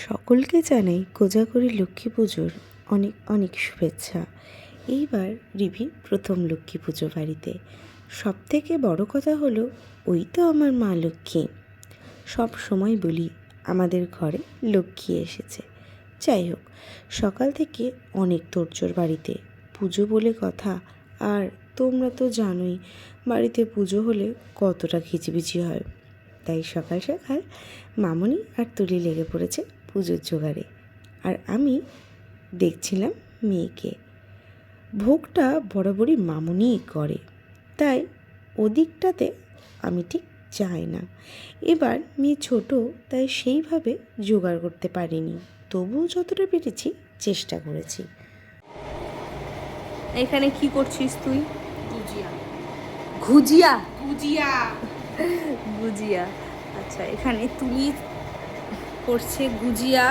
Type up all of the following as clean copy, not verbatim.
সকলকে জানাই কোজাগরী লক্ষ্মী পুজোর অনেক অনেক শুভেচ্ছা। এইবার রিভি প্রথম লক্ষ্মী পুজো বাড়িতে। সবথেকে বড় কথা হলো ওই তো আমার মা লক্ষ্মী। সব সময় বলি আমাদের ঘরে লক্ষ্মী এসেছে। যাই হোক, সকাল থেকে অনেক তোড়জোড় বাড়িতে, পুজো বলে কথা। আর তোমরা তো জানোই বাড়িতে পুজো হলে কতটা খিচিবিচি হয়। তাই সকাল সকাল মামনি আর তুলি লেগে পড়েছে পুজোর জোগাড়ে, আর আমি দেখছিলাম মেয়েকে। ভোগটা বরাবরই মামনিই করে, তাই ওদিকটাতে আমি ঠিক যাই না। এবার মেয়ে ছোট, তাই সেইভাবে জোগাড় করতে পারিনি, তবুও যতটা পেরেছি চেষ্টা করেছি। এখানে কি করছিস তুই? গুজিয়া। গুজিয়া গুজিয়া গুজিয়া আচ্ছা, এখানে তুলি করছে গুজিয়া।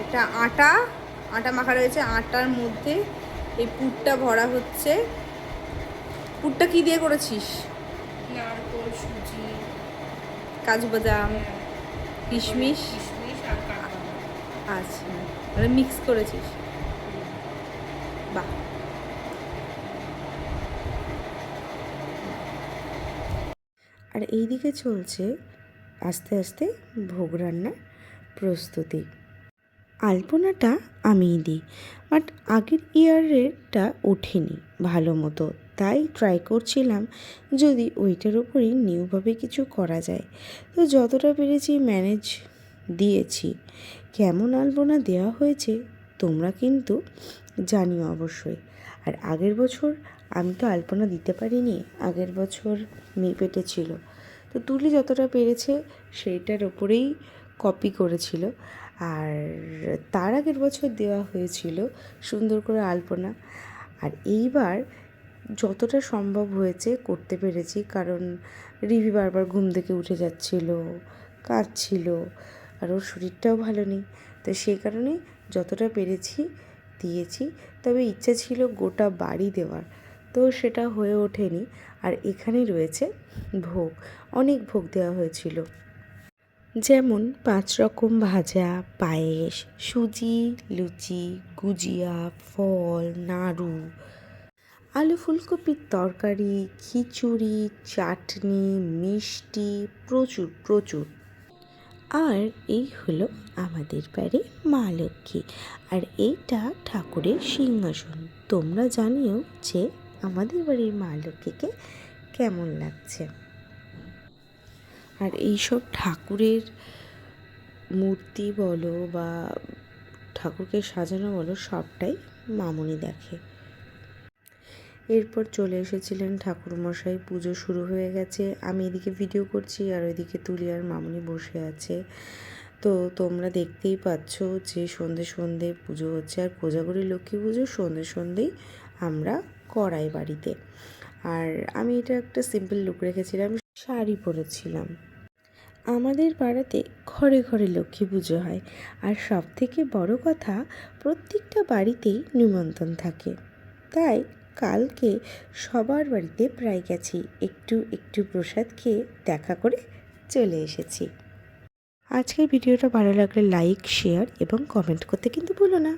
এটা আটা মাখা রয়েছে, আটার মধ্যে এই পুরটা ভরা হচ্ছে। পুরটা কি দিয়ে করেছিস? নারকোল, সুজি, কাজু বাদাম, কিশমিশ আর কাঠবাদাম। আচ্ছা, মানে মিক্স করেছিস। বাহ, আর এইদিকে চলছে আস্তে আস্তে ভোগ রান্নার প্রস্তুতি। আলপনাটা আমিই দিই, বাট আগের ইয়ারেরটা ওঠেনি ভালো মতো, তাই ট্রাই করছিলাম যদি ওইটার উপরই নিউভাবে কিছু করা যায়। তো যতটা পেরেছি ম্যানেজ দিয়েছি। কেমন আলপনা দেওয়া হয়েছে তোমরা কিন্তু জানিও অবশ্যই। আর আগের বছর আমি তো আলপনা দিতে পারিনি, আগের বছর মেয়ে পেটে ছিল। তো তুলি যতটা পেরেছে সেইটার ওপরেই কপি করেছিল। আর তার আগের বছর দেওয়া হয়েছিল সুন্দর করে আলপনা। আর এইবার যতটা সম্ভব হয়েছে করতে পেরেছি, কারণ রিভি বারবার ঘুম থেকে উঠে যাচ্ছিল, কাঁদছিল, আর ওর শরীরটাও ভালো নেই। তো সেই কারণে যতটা পেরেছি দিয়েছি। তবে ইচ্ছা ছিল গোটা বাড়ি দেওয়ার, তো সেটা হয়ে ওঠেনি। আর এখানে রয়েছে ভোগ, অনেক ভোগ দেওয়া হয়েছিল, যেমন 5 রকম ভাজা, পায়েস, সুজি, লুচি, গুজিয়া, ফল, নাড়ু, আলু ফুলকপির তরকারি, খিচুড়ি, চাটনি, মিষ্টি, প্রচুর প্রচুর। আর এই হলো আমাদের বাড়ির মা লক্ষ্মী, আর এইটা ঠাকুরের সিংহাসন। তোমরা জানিও যে আমাদের বাড়ির মা লক্ষ্মীকে কেমন লাগছে। আর এইসব ঠাকুরের মূর্তি বলো বা ঠাকুরকে সাজানো বলো, সবটাই মামনি দেখে। এরপর চলে এসেছিলেন ঠাকুরমশাই, পুজো শুরু হয়ে গেছে। আমি এদিকে ভিডিও করছি আর ওইদিকে তুলি আর মামনি বসে আছে। তো তোমরা দেখতেই পাচ্ছ যে সন্ধে সন্ধে পুজো হচ্ছে, আর কোজাগরী লক্ষ্মী পুজো সন্ধে সন্ধেই আমরা করাই বাড়িতে। আর আমি এটা একটা সিম্পল লুক রেখেছিলাম, শাড়ি পরেছিলাম। আমাদের পাড়াতে ঘরে ঘরে লক্ষ্মী পুজো হয়, আর সব থেকে বড় কথা প্রত্যেকটা বাড়িতেই নিমন্ত্রণ থাকে। তাই কালকে সবার বাড়িতে প্রায় গেছি, একটু একটু প্রসাদ খেয়ে দেখা করে চলে এসেছি। আজকের ভিডিওটা ভালো লাগলে লাইক, শেয়ার এবং কমেন্ট করতে কিন্তু ভুলো না।